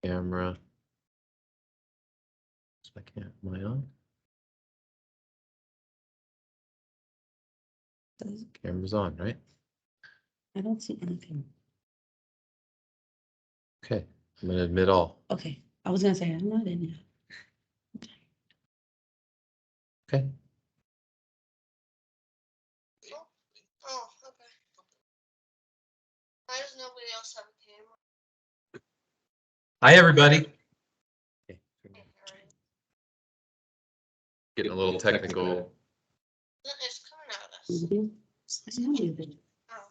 Camera. I can't. Am I on? Camera's on, right? I don't see anything. Okay, I'm gonna admit all. Okay, I was gonna say I'm not in yet. Okay. Oh, okay. Why does nobody else have a camera? Hi, everybody. Okay, Getting a little technical. it's coming at us. Mhm. I see anything. Oh.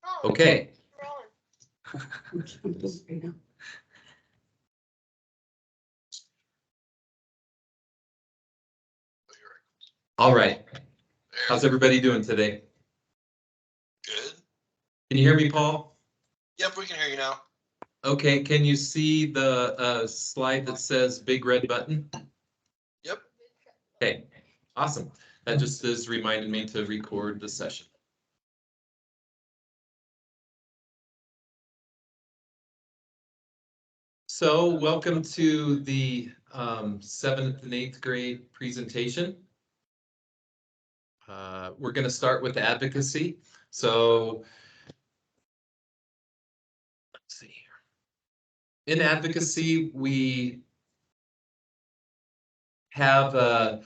Oh, Okay. we're on. I'm doing right now. All right. How's everybody doing today? Good. Can you hear me, Paul? Yep, we can hear you now. Okay, can you see the slide that says big red button? Yep. Okay, awesome. That just is reminding me to record the session. So welcome to the 7th and 8th grade presentation. We're going to start with advocacy. So let's see here. In advocacy, we have a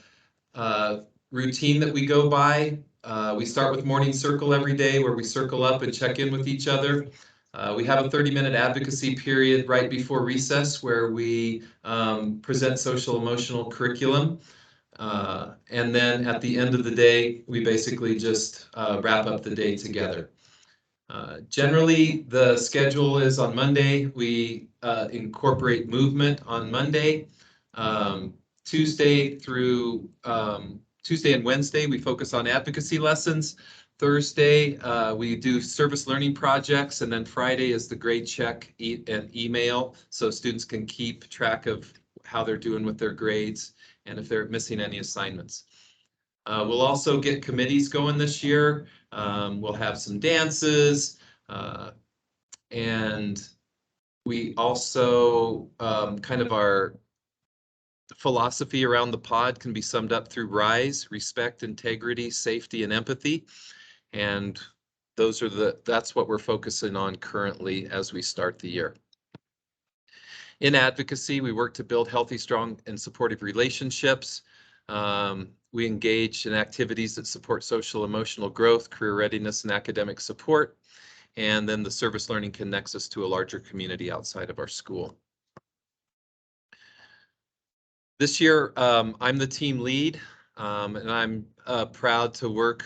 routine that we go by. We start with morning circle every day where we circle up and check in with each other. We have a 30-minute advocacy period right before recess where we present social emotional curriculum. And then at the end of the day, we basically just wrap up the day together. Generally, the schedule is on Monday. We incorporate movement on Monday. Tuesday and Wednesday, we focus on advocacy lessons. Thursday, we do service learning projects, and then Friday is the grade check and email, so students can keep track of how they're doing with their grades and if they're missing any assignments. We'll also get committees going this year. We'll have some dances, and we also kind of our philosophy around the pod can be summed up through RISE: respect, integrity, safety, and empathy. And that's what we're focusing on currently as we start the year. In advocacy, we work to build healthy, strong, and supportive relationships. We engage in activities that support social emotional growth, career readiness, and academic support. And then the service learning connects us to a larger community outside of our school. This year, I'm the team lead, and I'm proud to work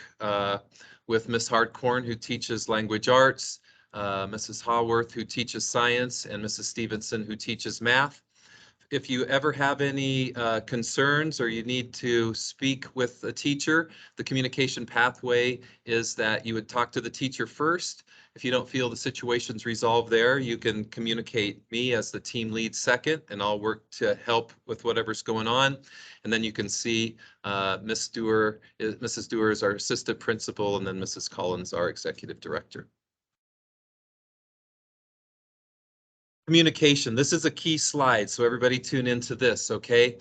with Ms. Hardcorn, who teaches language arts, Mrs. Haworth, who teaches science, and Mrs. Stevenson, who teaches math. If you ever have any concerns or you need to speak with a teacher, the communication pathway is that you would talk to the teacher first. If you don't feel the situation's resolved there, you can communicate me as the team lead second, and I'll work to help with whatever's going on. And then you can see Mrs. Dewar is our assistant principal, and then Mrs. Collins, our executive director. Communication. This is a key slide, so everybody tune into this, okay?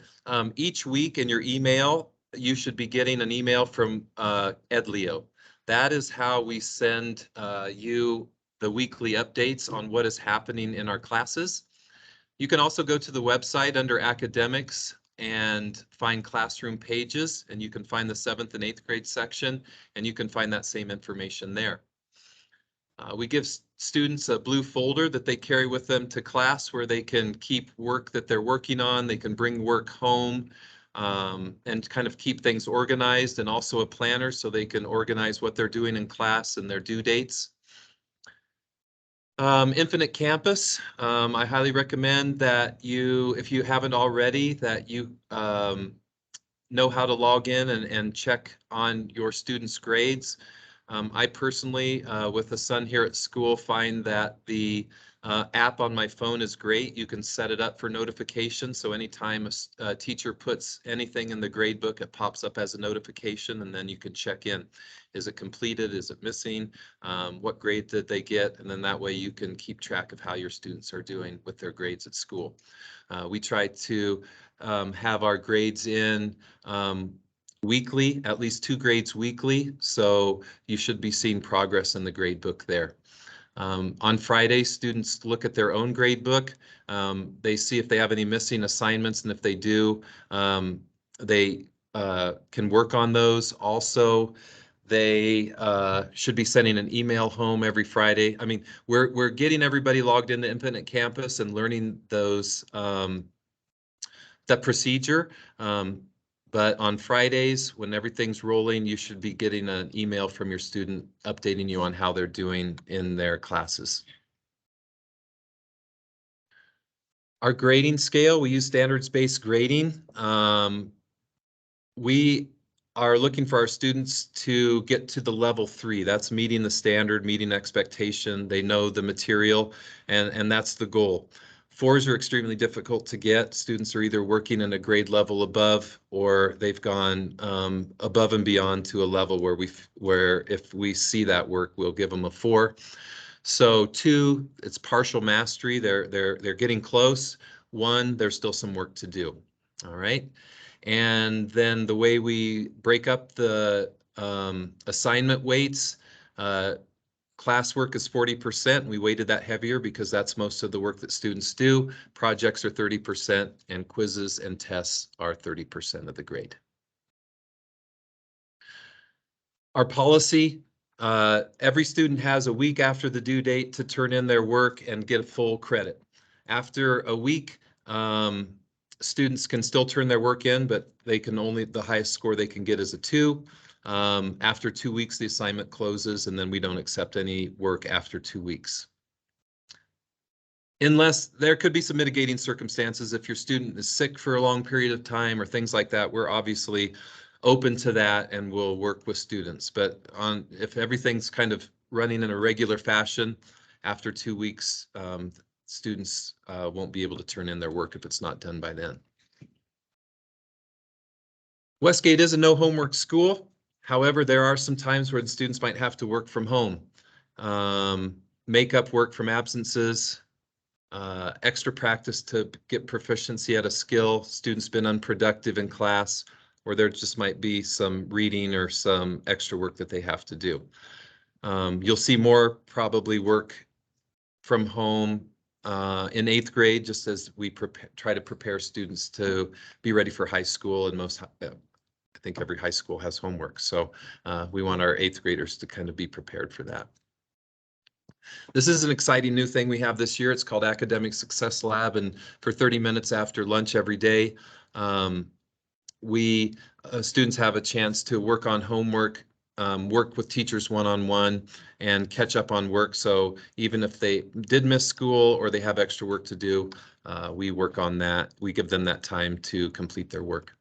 Each week in your email, you should be getting an email from EdLeo. That is how we send you the weekly updates on what is happening in our classes. You can also go to the website under academics and find classroom pages, and you can find the 7th and 8th grade section, and you can find that same information there. We give students a blue folder that they carry with them to class where they can keep work that they're working on. They can bring work home and kind of keep things organized, and also a planner so they can organize what they're doing in class and their due dates. Infinite Campus, I highly recommend that you, if you haven't already, that you know how to log in and check on your students' grades. I personally, with a son here at school, find that the app on my phone is great. You can set it up for notifications. So anytime a teacher puts anything in the grade book, it pops up as a notification, and then you can check in. Is it completed? Is it missing? What grade did they get? And then that way you can keep track of how your students are doing with their grades at school. We try to have our grades in weekly, at least 2 grades weekly. So you should be seeing progress in the grade book there. On Friday, students look at their own grade book. They see if they have any missing assignments, and if they do, they can work on those. Also, they should be sending an email home every Friday. I mean, we're getting everybody logged into Infinite Campus and learning those that procedure. But on Fridays, when everything's rolling, you should be getting an email from your student updating you on how they're doing in their classes. Our grading scale, we use standards-based grading. We are looking for our students to get to the level 3. That's meeting the standard, meeting expectation. They know the material, and that's the goal. 4s are extremely difficult to get. Students are either working in a grade level above, or they've gone above and beyond to a level where if we see that work, we'll give them a 4. So 2, it's partial mastery. They're getting close. 1, there's still some work to do. All right. And then the way we break up the assignment weights, classwork is 40%. We weighted that heavier because that's most of the work that students do. Projects are 30%, and quizzes and tests are 30% of the grade. Our policy, every student has a week after the due date to turn in their work and get full credit. After a week, students can still turn their work in, but they can only, the highest score they can get is a 2. After 2 weeks, the assignment closes, and then we don't accept any work after 2 weeks. Unless there could be some mitigating circumstances. If your student is sick for a long period of time or things like that, we're obviously open to that and we'll work with students. But if everything's kind of running in a regular fashion, after 2 weeks, students won't be able to turn in their work if it's not done by then. Westgate is a no homework school. However, there are some times where the students might have to work from home, make up work from absences, extra practice to get proficiency at a skill. Students been unproductive in class, or there just might be some reading or some extra work that they have to do. You'll see more probably work from home in 8th grade, just as we try to prepare students to be ready for high school, and I think every high school has homework. So we want our 8th graders to kind of be prepared for that. This is an exciting new thing we have this year. It's called Academic Success Lab, and for 30 minutes after lunch every day, students have a chance to work on homework, work with teachers one-on-one, and catch up on work. So even if they did miss school or they have extra work to do, we work on that. We give them that time to complete their work.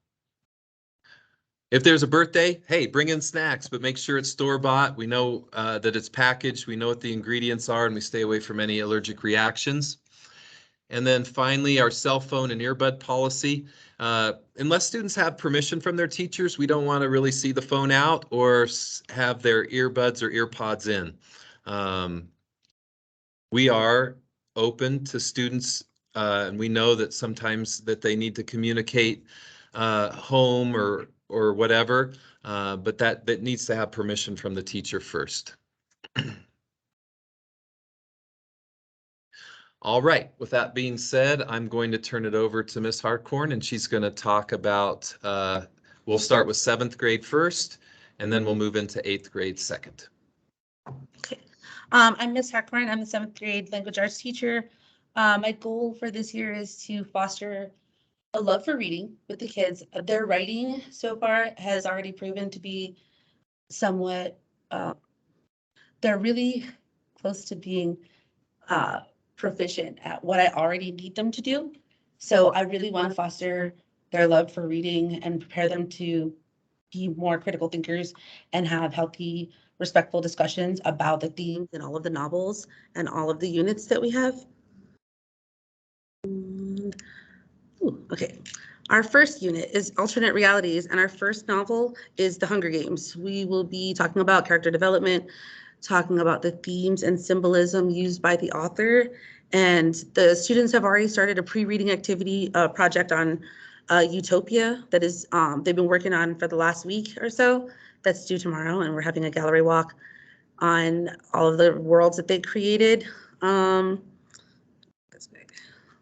If there's a birthday, hey, bring in snacks, but make sure it's store-bought. We know that it's packaged. We know what the ingredients are, and we stay away from any allergic reactions. And then finally, our cell phone and earbud policy. Unless students have permission from their teachers, we don't want to really see the phone out or have their earbuds or earpods in. We are open to students, and we know that sometimes that they need to communicate home or whatever, but that needs to have permission from the teacher first. All right, with that being said, I'm going to turn it over to Ms. Hartkorn, and she's going to talk about, we'll start with 7th grade first, and then we'll move into 8th grade second. Okay. I'm Ms. Hartkorn. I'm the 7th grade language arts teacher. My goal for this year is to foster a love for reading with the kids. Their writing so far has already proven to be somewhat, they're really close to being proficient at what I already need them to do. So I really want to foster their love for reading and prepare them to be more critical thinkers and have healthy respectful discussions about the themes in all of the novels and all of the units that we have. Ooh, okay. Our first unit is alternate realities, and our first novel is The Hunger Games. We will be talking about character development, talking about the themes and symbolism used by the author. And the students have already started a pre-reading activity project on Utopia that is they've been working on for the last week or so. That's due tomorrow, and we're having a gallery walk on all of the worlds that they created.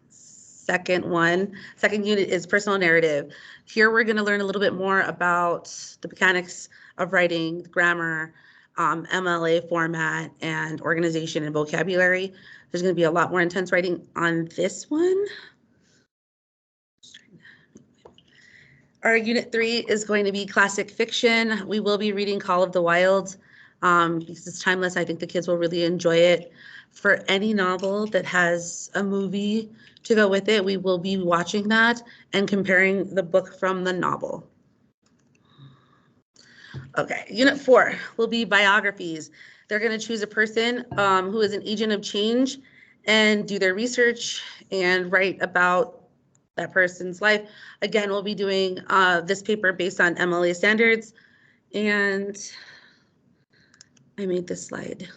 Second unit is personal narrative. Here we're going to learn a little bit more about the mechanics of writing, grammar, MLA format, and organization and vocabulary. There's going to be a lot more intense writing on this one. Our unit 3 is going to be classic fiction. We will be reading Call of the Wild because it's timeless. I think the kids will really enjoy it. For any novel that has a movie to go with it, we will be watching that and comparing the book from the novel. Okay, unit 4 will be biographies. They're going to choose a person who is an agent of change and do their research and write about that person's life. Again, we'll be doing this paper based on MLA standards. And I made this slide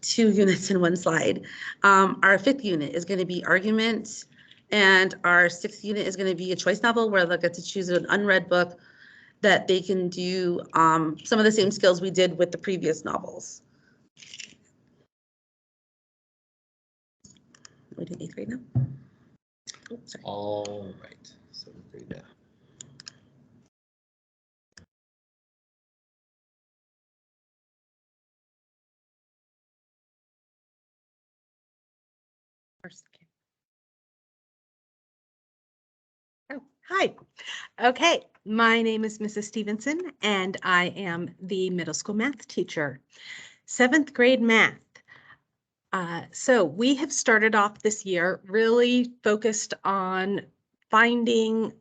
2 units in 1 slide. Our 5th unit is going to be argument, and our 6th unit is going to be a choice novel where they'll get to choose an unread book that they can do some of the same skills we did with the previous novels. We're doing 8th grade now. Oh, sorry. All right, 7th grade now. Oh, hi. Okay, my name is Mrs. Stevenson, and I am the middle school math teacher. 7th grade math. So we have started off this year really focused on finding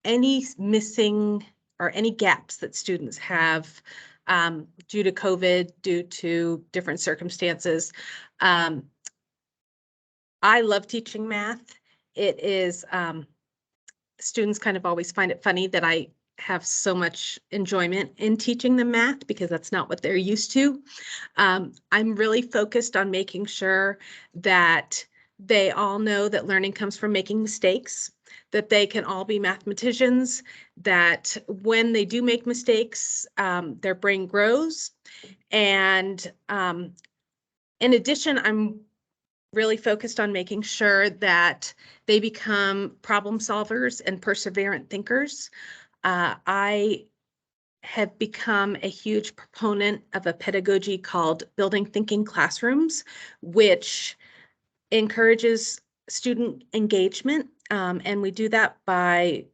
any missing or any gaps that students have due to COVID, due to different circumstances. I love teaching math. It is, students kind of always find it funny that I have so much enjoyment in teaching them math because that's not what they're used to. I'm really focused on making sure that they all know that learning comes from making mistakes, that they can all be mathematicians, that when they do make mistakes, their brain grows. And in addition, I'm really focused on making sure that they become problem solvers and perseverant thinkers. I have become a huge proponent of a pedagogy called Building Thinking Classrooms, which encourages student engagement. And we do that by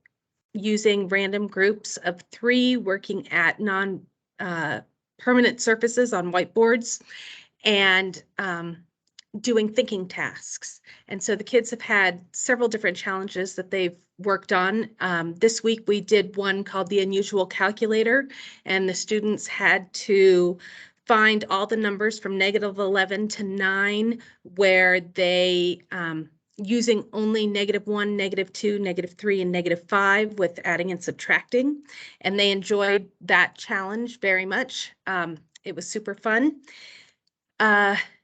using random groups of 3 working at non-permanent surfaces on whiteboards and doing thinking tasks. And so the kids have had several different challenges that they've worked on. This week we did one called the unusual calculator, and the students had to find all the numbers from -11 to 9 where they using only -1, -2, -3, and -5 with adding and subtracting. And they enjoyed that challenge very much. It was super fun.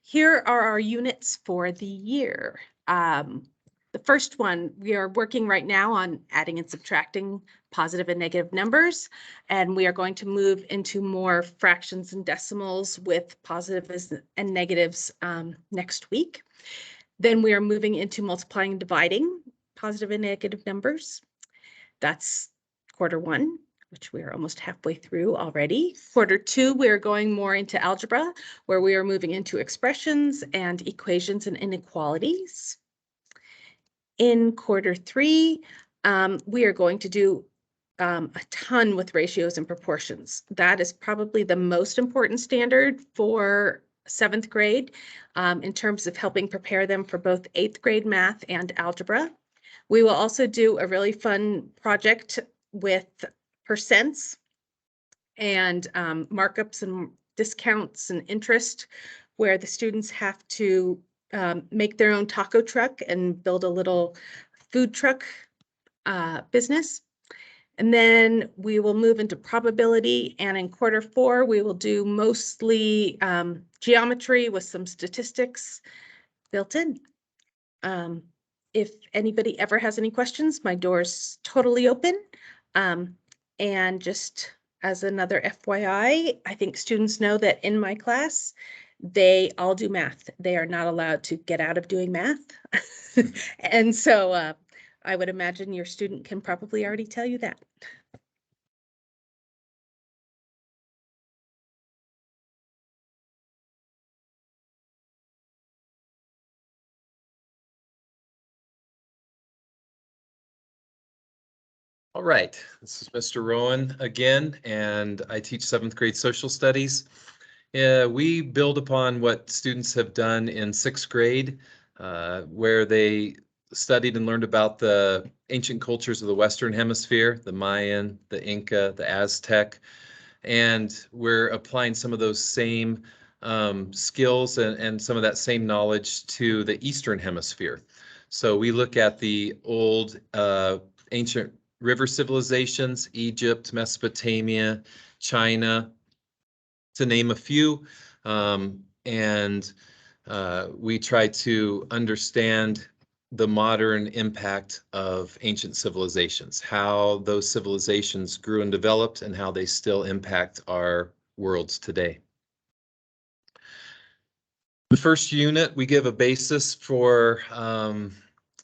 Here are our units for the year. The first one, we are working right now on adding and subtracting positive and negative numbers, and we are going to move into more fractions and decimals with positives and negatives next week. Then we are moving into multiplying and dividing positive and negative numbers. That's quarter 1, which we are almost halfway through already. Quarter 2, we are going more into algebra, where we are moving into expressions and equations and inequalities. In quarter 3, we are going to do a ton with ratios and proportions. That is probably the most important standard for 7th grade in terms of helping prepare them for both 8th grade math and algebra. We will also do a really fun project with percents and markups and discounts and interest, where the students have to make their own taco truck and build a little food truck business. And then we will move into probability, and in quarter 4, we will do mostly geometry with some statistics built in. If anybody ever has any questions, my door's totally open. And just as another FYI, I think students know that in my class, they all do math. They are not allowed to get out of doing math. And so I would imagine your student can probably already tell you that. All right, this is Mr. Rowan again, and I teach 7th grade social studies. We build upon what students have done in 6th grade, where they studied and learned about the ancient cultures of the Western Hemisphere, the Mayan, the Inca, the Aztec, and we're applying some of those same skills and some of that same knowledge to the Eastern Hemisphere. So we look at the old ancient river civilizations, Egypt, Mesopotamia, China, to name a few. And we try to understand the modern impact of ancient civilizations, how those civilizations grew and developed, and how they still impact our worlds today. The first unit, we give a basis for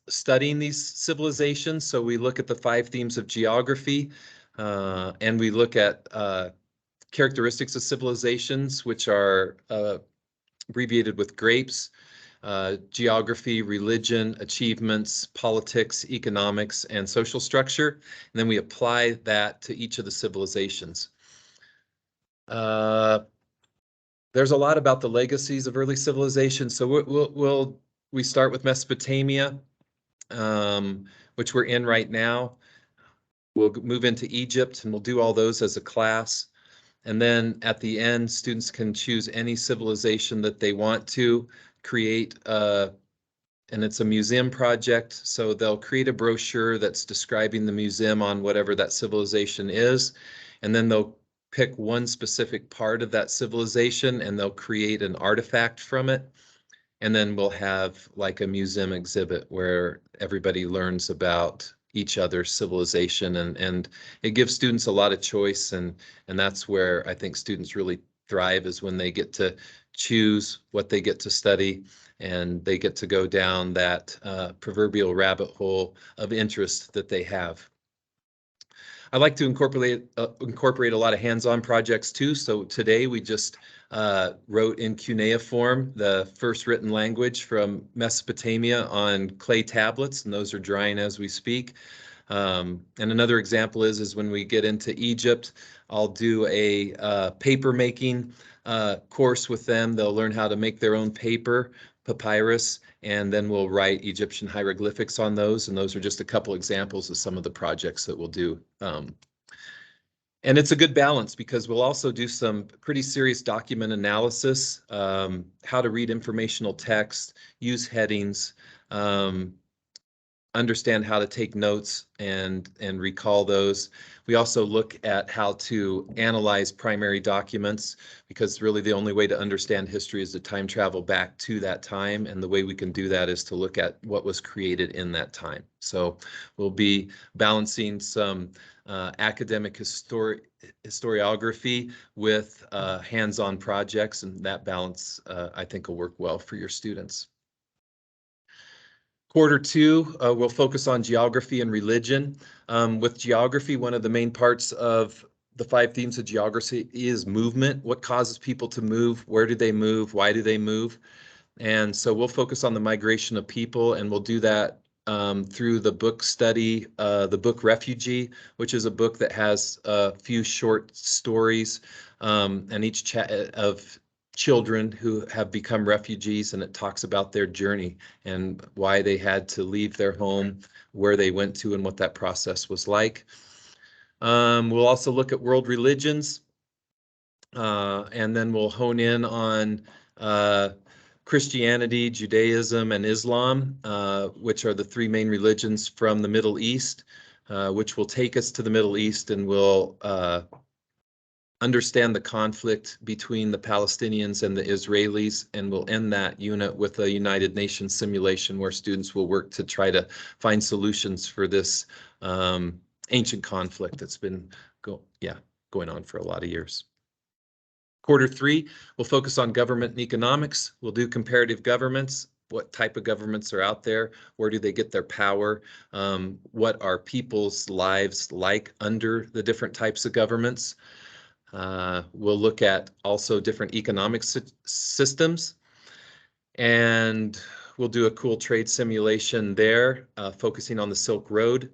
studying these civilizations. So we look at the 5 themes of geography, and we look at characteristics of civilizations, which are abbreviated with GRAPES: geography, religion, achievements, politics, economics, and social structure. And then we apply that to each of the civilizations. There's a lot about the legacies of early civilizations. So we start with Mesopotamia, which we're in right now. We'll move into Egypt, and we'll do all those as a class. And then at the end, students can choose any civilization that they want to create, and it's a museum project. So they'll create a brochure that's describing the museum on whatever that civilization is. And then they'll pick one specific part of that civilization, and they'll create an artifact from it. And then we'll have like a museum exhibit where everybody learns about each other's civilization, and it gives students a lot of choice, and that's where I think students really thrive, is when they get to choose what they get to study, and they get to go down that proverbial rabbit hole of interest that they have. I like to incorporate a lot of hands-on projects too. So today we just wrote in cuneiform the first written language from Mesopotamia on clay tablets, and those are drying as we speak. And another example is when we get into Egypt, I'll do a paper making course with them. They'll learn how to make their own paper, papyrus, and then we'll write Egyptian hieroglyphics on those. And those are just a couple examples of some of the projects that we'll do. And it's a good balance, because we'll also do some pretty serious document analysis, how to read informational text, use headings, understand how to take notes and recall those. We also look at how to analyze primary documents, because really the only way to understand history is to time travel back to that time, and the way we can do that is to look at what was created in that time. So we'll be balancing some academic historiography with hands-on projects, and that balance I think will work well for your students. Quarter 2, we'll focus on geography and religion. With geography, one of the main parts of the 5 themes of geography is movement. What causes people to move? Where do they move? Why do they move? And so we'll focus on the migration of people, and we'll do that through the book study, the book Refugee, which is a book that has a few short stories, and each of children who have become refugees, and it talks about their journey and why they had to leave their home, where they went to, and what that process was like. We'll also look at world religions. And then we'll hone in on Christianity, Judaism, and Islam, which are the three main religions from the Middle East, which will take us to the Middle East and will understand the conflict between the Palestinians and the Israelis, and we'll end that unit with a United Nations simulation where students will work to try to find solutions for this ancient conflict that's been going on for a lot of years. Quarter 3, we'll focus on government and economics. We'll do comparative governments. What type of governments are out there? Where do they get their power? What are people's lives like under the different types of governments? We'll look at also different economic systems, and we'll do a cool trade simulation there, focusing on the Silk Road,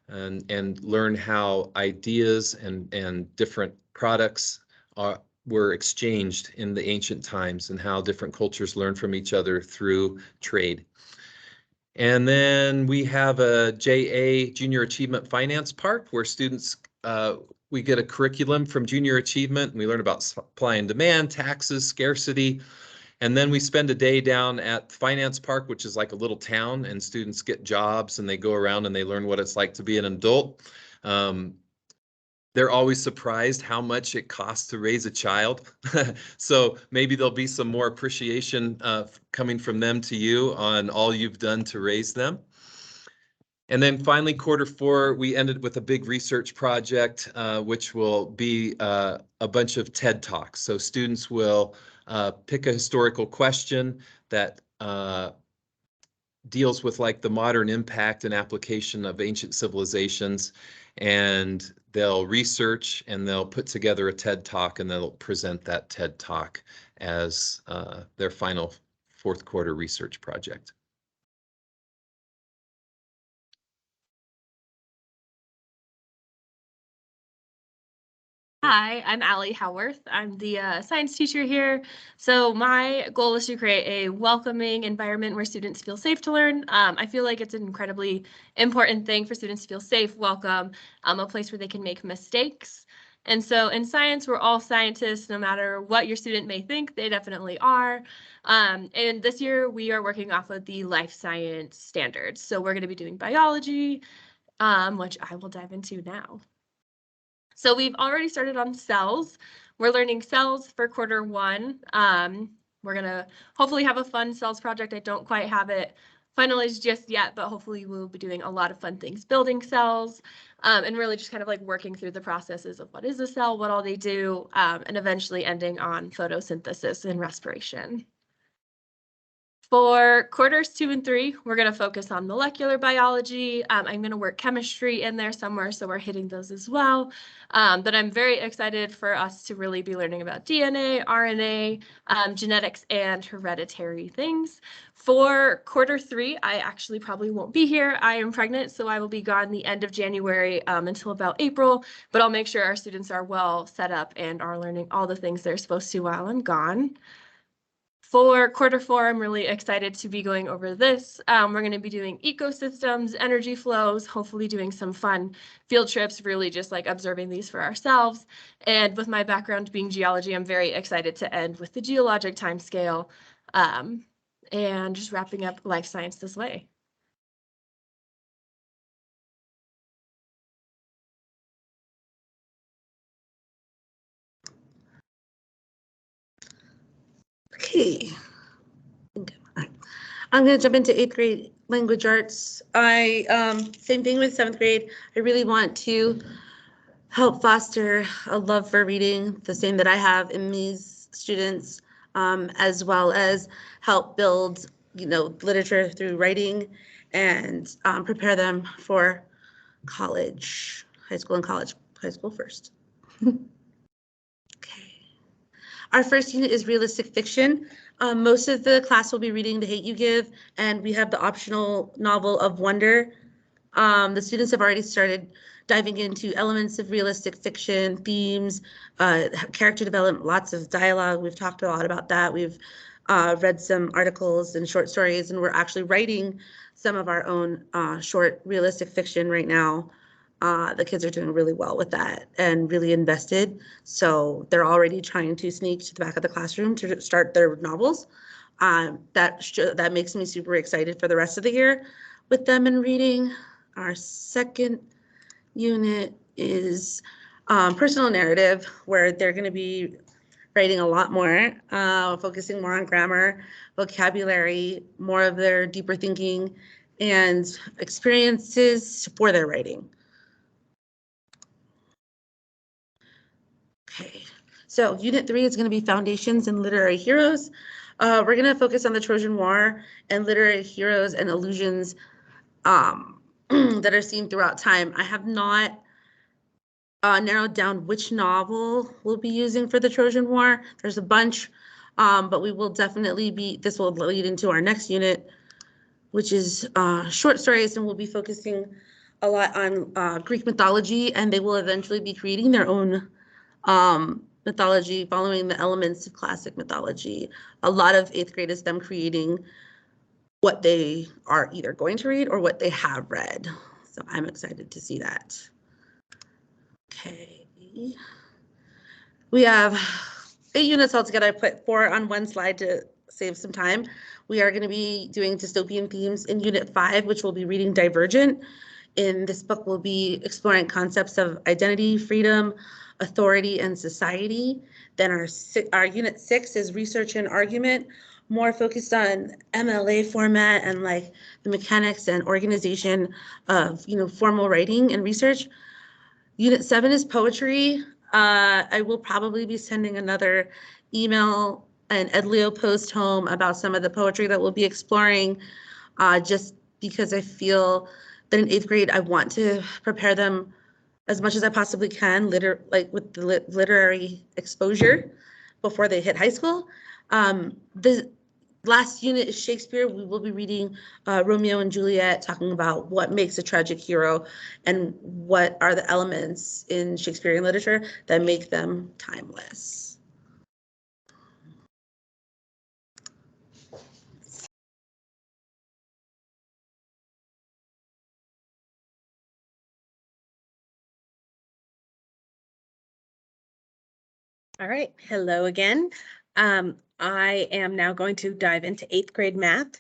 and learn how ideas and different products were exchanged in the ancient times and how different cultures learn from each other through trade. And then we have a JA, Junior Achievement Finance part, where students, we get a curriculum from Junior Achievement, and we learn about supply and demand, taxes, scarcity. And then we spend a day down at Finance Park, which is like a little town, and students get jobs and they go around and they learn what it's like to be an adult. They're always surprised how much it costs to raise a child. So maybe there'll be some more appreciation coming from them to you on all you've done to raise them. And then finally, quarter 4, we ended with a big research project, which will be a bunch of TED Talks. So students will pick a historical question that deals with like the modern impact and application of ancient civilizations, and they'll research and they'll put together a TED Talk, and they'll present that TED Talk as their final 4th quarter research project. Hi, I'm Allie Howarth. I'm the science teacher here. So my goal is to create a welcoming environment where students feel safe to learn. I feel like it's an incredibly important thing for students to feel safe, welcome, a place where they can make mistakes. And so in science, we're all scientists, no matter what your student may think, they definitely are. And this year we are working off of the life science standards. So we're going to be doing biology, which I will dive into now. So we've already started on cells. We're learning cells for quarter 1. We're gonna hopefully have a fun cells project. I don't quite have it finalized just yet, but hopefully we'll be doing a lot of fun things building cells, and really just kind of like working through the processes of what is a cell, what all they do, and eventually ending on photosynthesis and respiration. For quarters 2 and 3, we're going to focus on molecular biology. I'm going to work chemistry in there somewhere, so we're hitting those as well. But I'm very excited for us to really be learning about DNA, RNA, genetics, and hereditary things. For quarter 3, I actually probably won't be here. I am pregnant, so I will be gone the end of January until about April, but I'll make sure our students are well set up and are learning all the things they're supposed to while I'm gone. For quarter 4, I'm really excited to be going over this. We're going to be doing ecosystems, energy flows, hopefully doing some fun field trips, really just like observing these for ourselves. And with my background being geology, I'm very excited to end with the geologic timescale, and just wrapping up life science this way. Okay. I'm going to jump into 8th grade language arts. Same thing with 7th grade. I really want to help foster a love for reading, the same that I have in these students, as well as help build, literature through writing, and prepare them for college, high school and college, high school first. Okay. Our first unit is realistic fiction. Most of the class will be reading The Hate U Give, and we have the optional novel of Wonder. The students have already started diving into elements of realistic fiction, themes, character development, lots of dialogue. We've talked a lot about that. We've read some articles and short stories, and we're actually writing some of our own short realistic fiction right now. The kids are doing really well with that and really invested. So they're already trying to sneak to the back of the classroom to start their novels. That makes me super excited for the rest of the year with them in reading. Our second unit is personal narrative, where they're going to be writing a lot more, focusing more on grammar, vocabulary, more of their deeper thinking and experiences for their writing. Okay, so Unit 3 is going to be Foundations and Literary Heroes. We're going to focus on the Trojan War and literary heroes and allusions that are seen throughout time. I have not narrowed down which novel we'll be using for the Trojan War. There's a bunch, but we will definitely this will lead into our next unit, which is short stories, and we'll be focusing a lot on Greek mythology, and they will eventually be creating their own mythology following the elements of classic mythology. A lot of 8th grade is them creating what they are either going to read or what they have read. So I'm excited to see that. Okay. We have 8 units altogether. I put 4 on one slide to save some time. We are going to be doing dystopian themes in Unit 5, which will be reading Divergent. In this book, we'll be exploring concepts of identity, freedom, authority, and society. Then our Unit 6 is Research and Argument, more focused on MLA format and like the mechanics and organization of formal writing and research. Unit 7 is Poetry. I will probably be sending another email and Edleo post home about some of the poetry that we'll be exploring, just because I feel that in 8th grade, I want to prepare them as much as I possibly can, with the literary exposure before they hit high school. The last unit is Shakespeare. We will be reading Romeo and Juliet, talking about what makes a tragic hero and what are the elements in Shakespearean literature that make them timeless. All right, hello again. I am now going to dive into 8th grade math.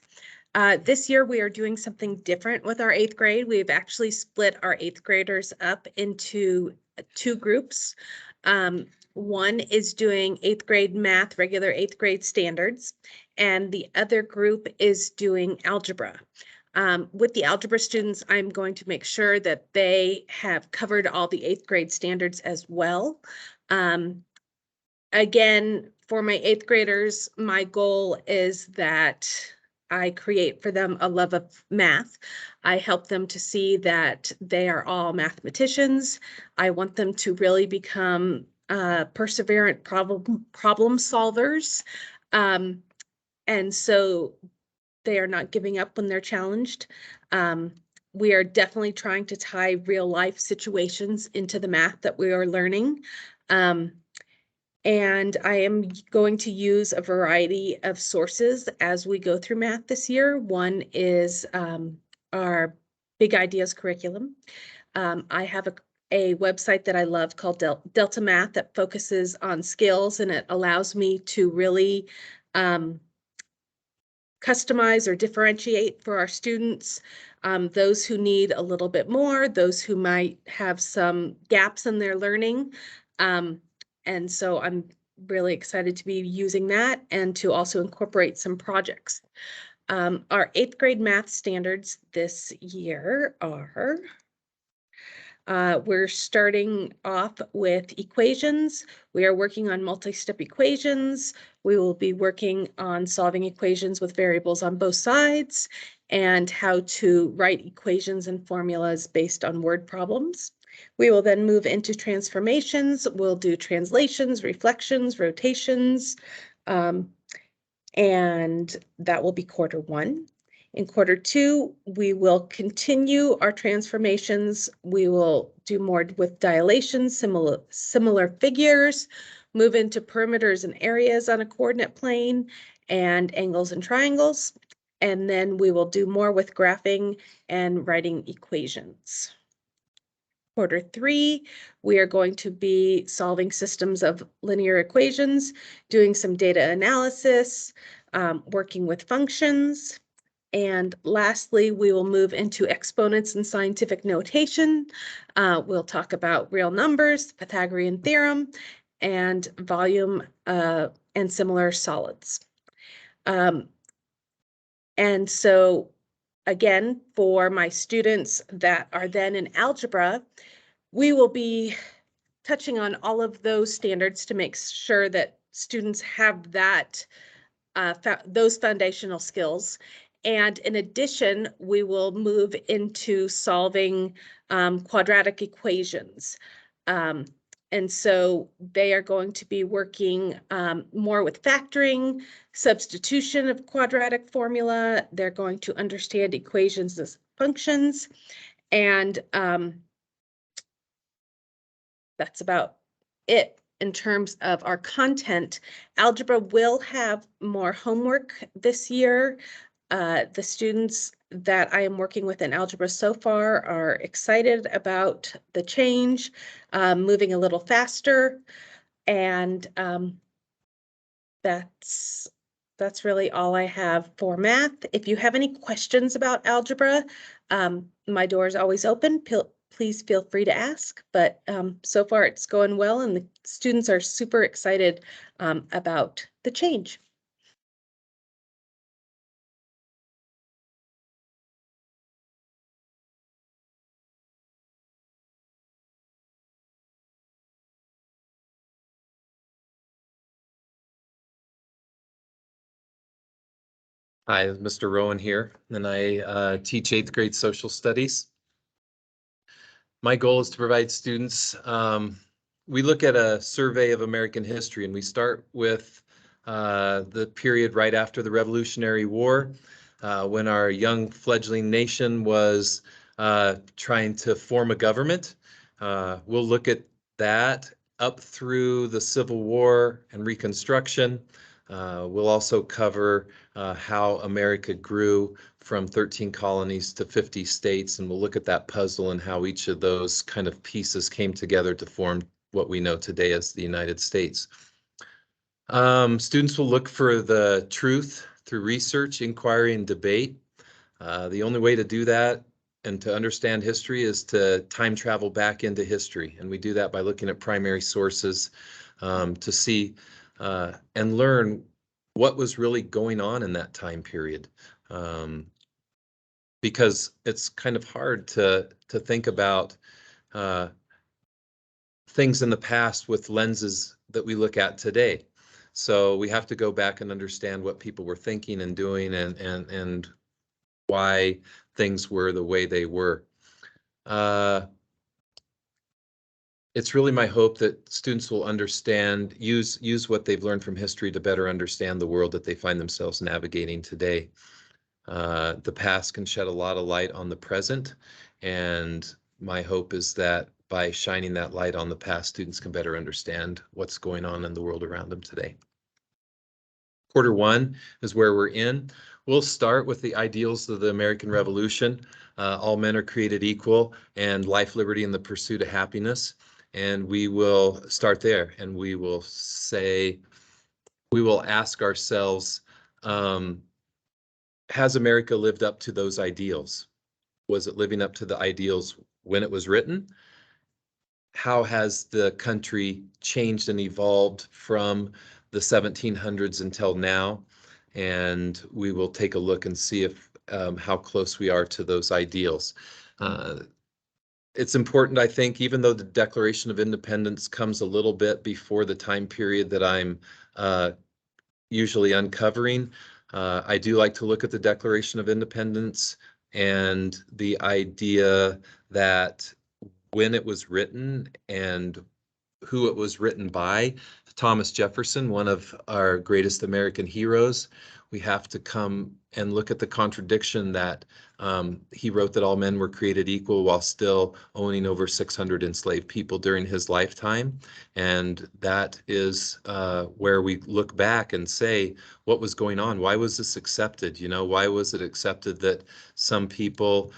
This year we are doing something different with our 8th grade. We've actually split our 8th graders up into 2 groups. One is doing 8th grade math, regular 8th grade standards, and the other group is doing algebra. With the algebra students, I'm going to make sure that they have covered all the 8th grade standards as well. Again, for my 8th graders, my goal is that I create for them a love of math. I help them to see that they are all mathematicians. I want them to really become perseverant problem solvers. And so they are not giving up when they're challenged. We are definitely trying to tie real life situations into the math that we are learning. And I am going to use a variety of sources as we go through math this year. One is our Big Ideas curriculum. I have a website that I love called Delta Math that focuses on skills, and it allows me to really customize or differentiate for our students, those who need a little bit more, those who might have some gaps in their learning. And so I'm really excited to be using that and to also incorporate some projects. Our 8th grade math standards this year are, we're starting off with equations. We are working on multi-step equations. We will be working on solving equations with variables on both sides and how to write equations and formulas based on word problems. We will then move into transformations. We'll do translations, reflections, rotations, and that will be quarter 1. In quarter 2, we will continue our transformations. We will do more with dilation, similar figures, move into perimeters and areas on a coordinate plane, and angles and triangles. And then we will do more with graphing and writing equations. Quarter 3, we are going to be solving systems of linear equations, doing some data analysis, working with functions. And lastly, we will move into exponents and scientific notation. We'll talk about real numbers, Pythagorean theorem, and volume and similar solids. And so again, for my students that are then in algebra, we will be touching on all of those standards to make sure that students have that those foundational skills. And in addition, we will move into solving quadratic equations. And so they are going to be working more with factoring, substitution of quadratic formula. They're going to understand equations as functions. And that's about it in terms of our content. Algebra will have more homework this year. The students that I am working with in algebra so far are excited about the change, moving a little faster. And that's really all I have for math. If you have any questions about algebra, my door is always open. Please feel free to ask, but so far it's going well and the students are super excited about the change. Hi, Mr. Rowan here, and I teach 8th grade social studies. My goal is to provide students, we look at a survey of American history, and we start with the period right after the Revolutionary War, when our young fledgling nation was trying to form a government. We'll look at that up through the Civil War and Reconstruction. We'll also cover how America grew from 13 colonies to 50 states, and we'll look at that puzzle and how each of those kind of pieces came together to form what we know today as the United States. Students will look for the truth through research, inquiry, and debate. The only way to do that and to understand history is to time travel back into history, and we do that by looking at primary sources to see and learn what was really going on in that time period. Because it's kind of hard to think about things in the past with lenses that we look at today. So we have to go back and understand what people were thinking and doing and why things were the way they were. It's really my hope that students will understand, use what they've learned from history to better understand the world that they find themselves navigating today. The past can shed a lot of light on the present, and my hope is that by shining that light on the past, students can better understand what's going on in the world around them today. Quarter 1 is where we're in. We'll start with the ideals of the American Revolution. All men are created equal, and life, liberty, and the pursuit of happiness. And we will start there, and we will ask ourselves, has America lived up to those ideals? Was it living up to the ideals when it was written? How has the country changed and evolved from the 1700s until now? And we will take a look and see if how close we are to those ideals. It's important, I think, even though the Declaration of Independence comes a little bit before the time period that I'm usually uncovering, I do like to look at the Declaration of Independence and the idea that when it was written and who it was written by, Thomas Jefferson, one of our greatest American heroes, we have to come and look at the contradiction that he wrote that all men were created equal while still owning over 600 enslaved people during his lifetime. And that is where we look back and say, what was going on? Why was this accepted? You know, why was it accepted that some people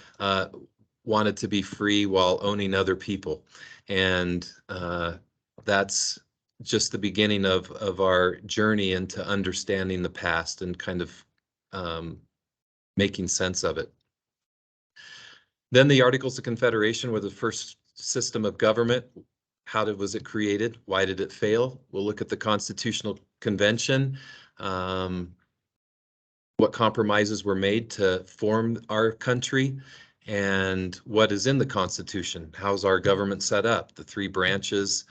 wanted to be free while owning other people. And that's just the beginning of our journey into understanding the past and kind of making sense of it. Then the Articles of Confederation were the first system of government. Was it created? Why did it fail? We'll look at the Constitutional Convention, what compromises were made to form our country, and what is in the Constitution. How's our government set up? The three branches,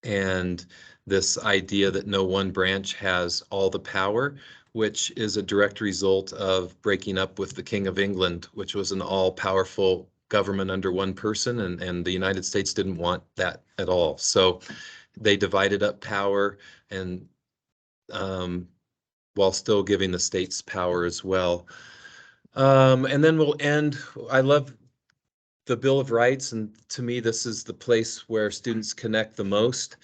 and this idea that no one branch has all the power, which is a direct result of breaking up with the King of England, which was an all-powerful government under one person, and the United States didn't want that at all. So they divided up power, and while still giving the states power as well. And then we'll end, I love the Bill of Rights, and to me, this is the place where students connect the most.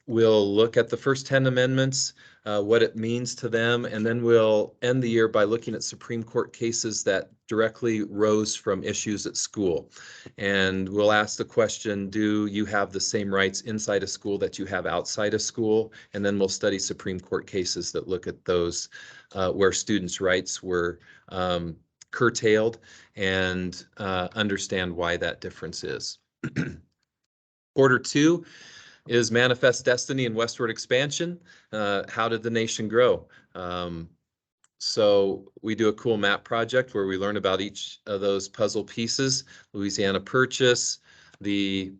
We'll look at the first 10 amendments, what it means to them, and then we'll end the year by looking at Supreme Court cases that directly rose from issues at school. And we'll ask the question, do you have the same rights inside a school that you have outside a school? And then we'll study Supreme Court cases that look at those where students' rights were curtailed, and understand why that difference is. Quarter 2 is Manifest Destiny and Westward Expansion. How did the nation grow? So we do a cool map project where we learn about each of those puzzle pieces: Louisiana Purchase, the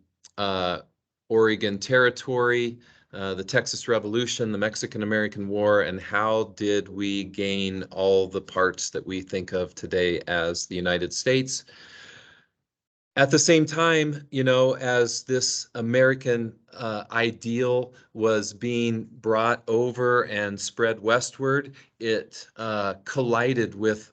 Oregon Territory, the Texas Revolution, the Mexican-American War, and how did we gain all the parts that we think of today as the United States. At the same time, you know, as this American ideal was being brought over and spread westward, it collided with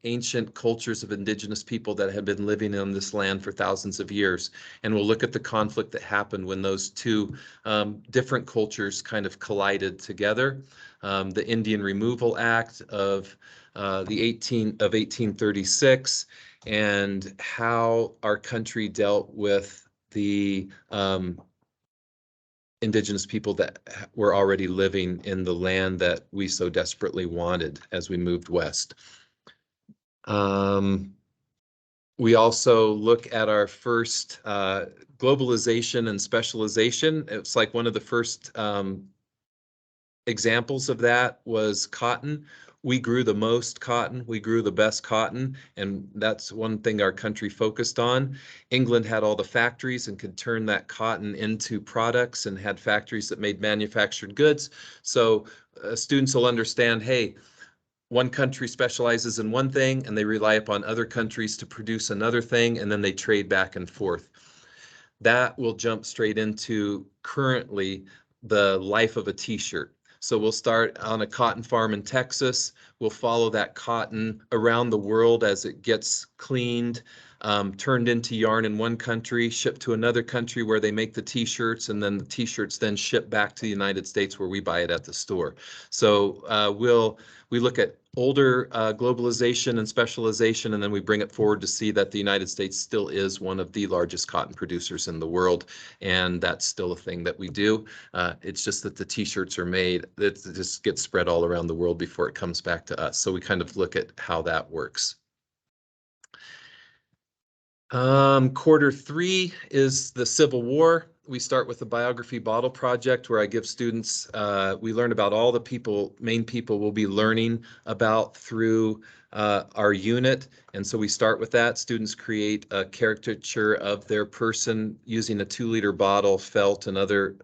ancient cultures of indigenous people that had been living on this land for thousands of years. And we'll look at the conflict that happened when those two different cultures kind of collided together. The Indian Removal Act of 1836, and how our country dealt with the indigenous people that were already living in the land that we so desperately wanted as we moved west. We also look at our first globalization and specialization. It's like one of the first examples of that was cotton. We grew the most cotton, we grew the best cotton, and that's one thing our country focused on. England had all the factories and could turn that cotton into products and had factories that made manufactured goods. So students will understand, hey, one country specializes in one thing and they rely upon other countries to produce another thing, and then they trade back and forth. That will jump straight into currently the life of a t-shirt. So we'll start on a cotton farm in Texas. We'll follow that cotton around the world as it gets cleaned, turned into yarn in one country, shipped to another country where they make the t-shirts, and then the t-shirts then ship back to the United States where we buy it at the store. So we look at older globalization and specialization, and then we bring it forward to see that the United States still is one of the largest cotton producers in the world, and that's still a thing that we do. It's just that the t-shirts are made, it just gets spread all around the world before it comes back to us. So we kind of look at how that works. Quarter 3 is the Civil War. We start with the Biography Bottle Project, where I give students, we learn about all the main people we'll be learning about through our unit. And so we start with that. Students create a caricature of their person using a 2-liter bottle, felt, and other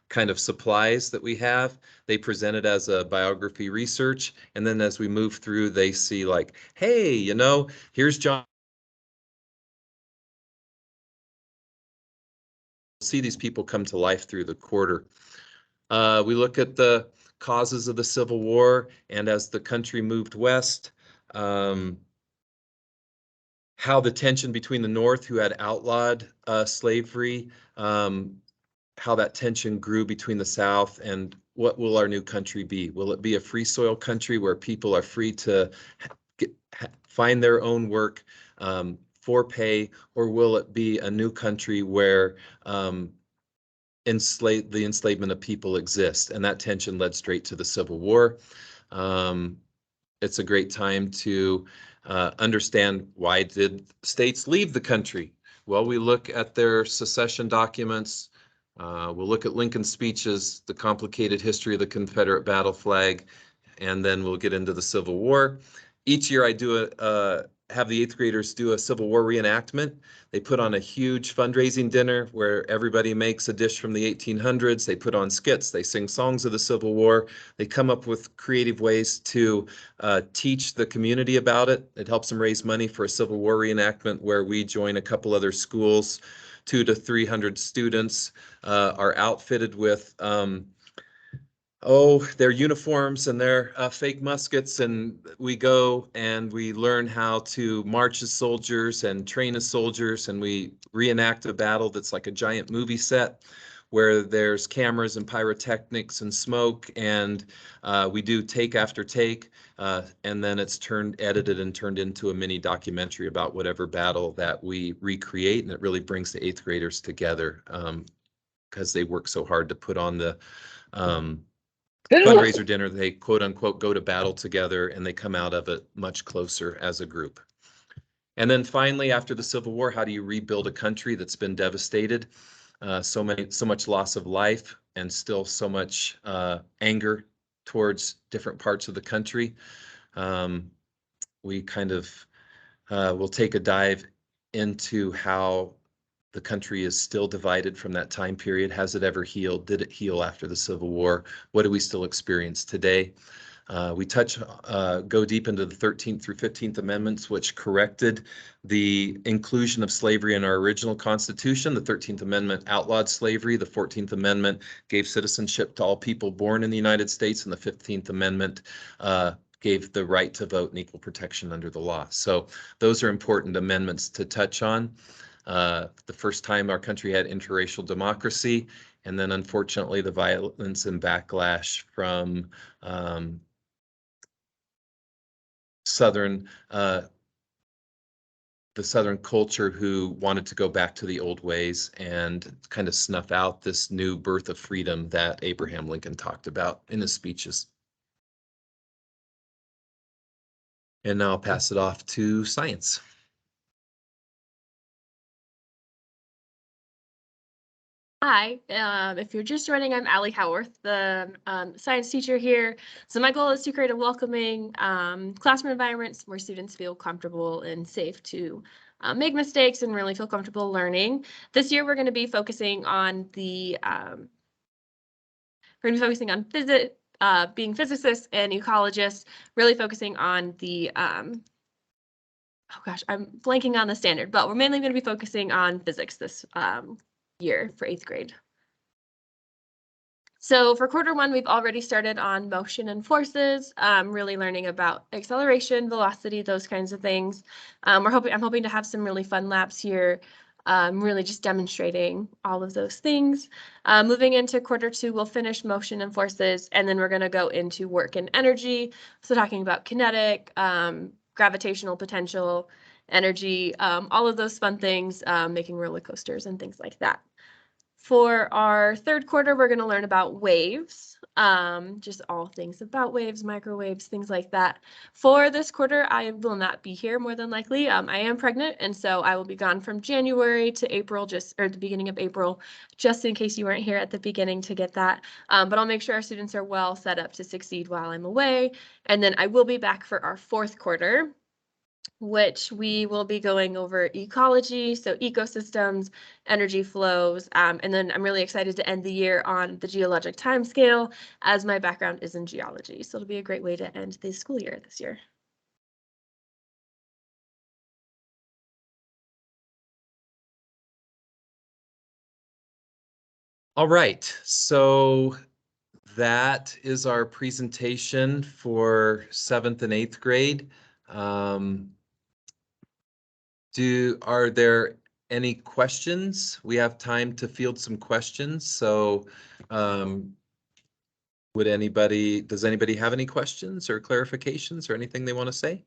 kind of supplies that we have. They present it as a biography research. And then as we move through, they see like, hey, you know, here's John. See these people come to life through the quarter. We look at the causes of the Civil War, and as the country moved west, how the tension between the North, who had outlawed slavery, how that tension grew between the South, and what will our new country be? Will it be a free soil country where people are free to find their own work for pay, or will it be a new country where the enslavement of people exists? And that tension led straight to the Civil War. It's a great time to understand, why did states leave the country? Well, we look at their secession documents. We'll look at Lincoln's speeches, the complicated history of the Confederate battle flag, and then we'll get into the Civil War. Each year I do have the 8th graders do a Civil War reenactment. They put on a huge fundraising dinner where everybody makes a dish from the 1800s. They put on skits. They sing songs of the Civil War. They come up with creative ways to teach the community about it. It helps them raise money for a Civil War reenactment where we join a couple other schools. 200 to 300 students are outfitted with their uniforms and their fake muskets, and we go and we learn how to march as soldiers and train as soldiers, and we reenact a battle that's like a giant movie set where there's cameras and pyrotechnics and smoke, and we do take after take, and then it's edited and turned into a mini documentary about whatever battle that we recreate, and it really brings the 8th graders together because they work so hard to put on the fundraiser dinner. They quote unquote go to battle together, and they come out of it much closer as a group. And then finally, after the Civil War, how do you rebuild a country that's been devastated? So much loss of life, and still so much anger towards different parts of the country. We kind of will take a dive into how the country is still divided from that time period. Has it ever healed? Did it heal after the Civil War? What do we still experience today? We go deep into the 13th through 15th Amendments, which corrected the inclusion of slavery in our original Constitution. The 13th Amendment outlawed slavery. The 14th Amendment gave citizenship to all people born in the United States. And the 15th Amendment gave the right to vote and equal protection under the law. So those are important amendments to touch on. The first time our country had interracial democracy, and then unfortunately the violence and backlash from the Southern culture, who wanted to go back to the old ways and kind of snuff out this new birth of freedom that Abraham Lincoln talked about in his speeches. And now I'll pass it off to science. Hi, if you're just joining, I'm Allie Howarth, the science teacher here. So my goal is to create a welcoming classroom environment where students feel comfortable and safe to make mistakes and really feel comfortable learning. This year, we're going to be focusing on being physicists and ecologists, really focusing on the oh gosh, I'm blanking on the standard, but we're mainly going to be focusing on physics this year for 8th grade. So for quarter one, we've already started on motion and forces, really learning about acceleration, velocity, those kinds of things. I'm hoping to have some really fun labs here, really just demonstrating all of those things. Moving into quarter two, we'll finish motion and forces, and then we're going to go into work and energy. So talking about kinetic, gravitational potential, energy, all of those fun things, making roller coasters and things like that. For our third quarter, we're going to learn about waves, just all things about waves, microwaves, things like that. For this quarter, I will not be here more than likely. I am pregnant, and so I will be gone from January to April, or the beginning of April, just in case you weren't here at the beginning to get that. But I'll make sure our students are well set up to succeed while I'm away. And then I will be back for our fourth quarter, which we will be going over ecology, so ecosystems, energy flows, and then I'm really excited to end the year on the geologic timescale, as my background is in geology. So it'll be a great way to end the school year this year. All right, so that is our presentation for 7th and 8th grade. Are there any questions? We have time to field some questions. So does anybody have any questions or clarifications or anything they want to say?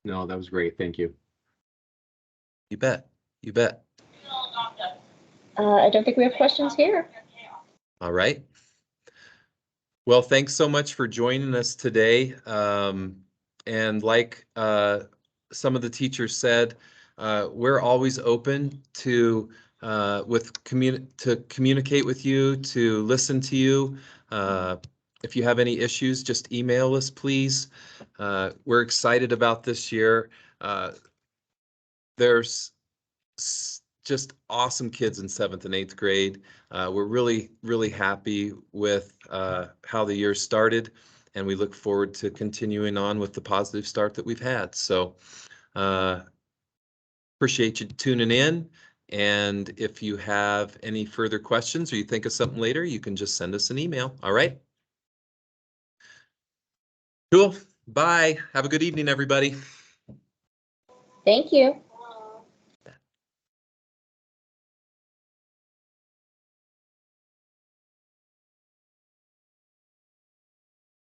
No, that was great. Thank you. You bet. You bet. I don't think we have questions here. All right. Well, thanks so much for joining us today. And like some of the teachers said, we're always open to communicate with you, to listen to you. If you have any issues, just email us, please. We're excited about this year. There's just awesome kids in 7th and 8th grade. We're really, really happy with how the year started, and we look forward to continuing on with the positive start that we've had. So appreciate you tuning in. And if you have any further questions or you think of something later, you can just send us an email. All right. Cool. Bye. Have a good evening, everybody. Thank you.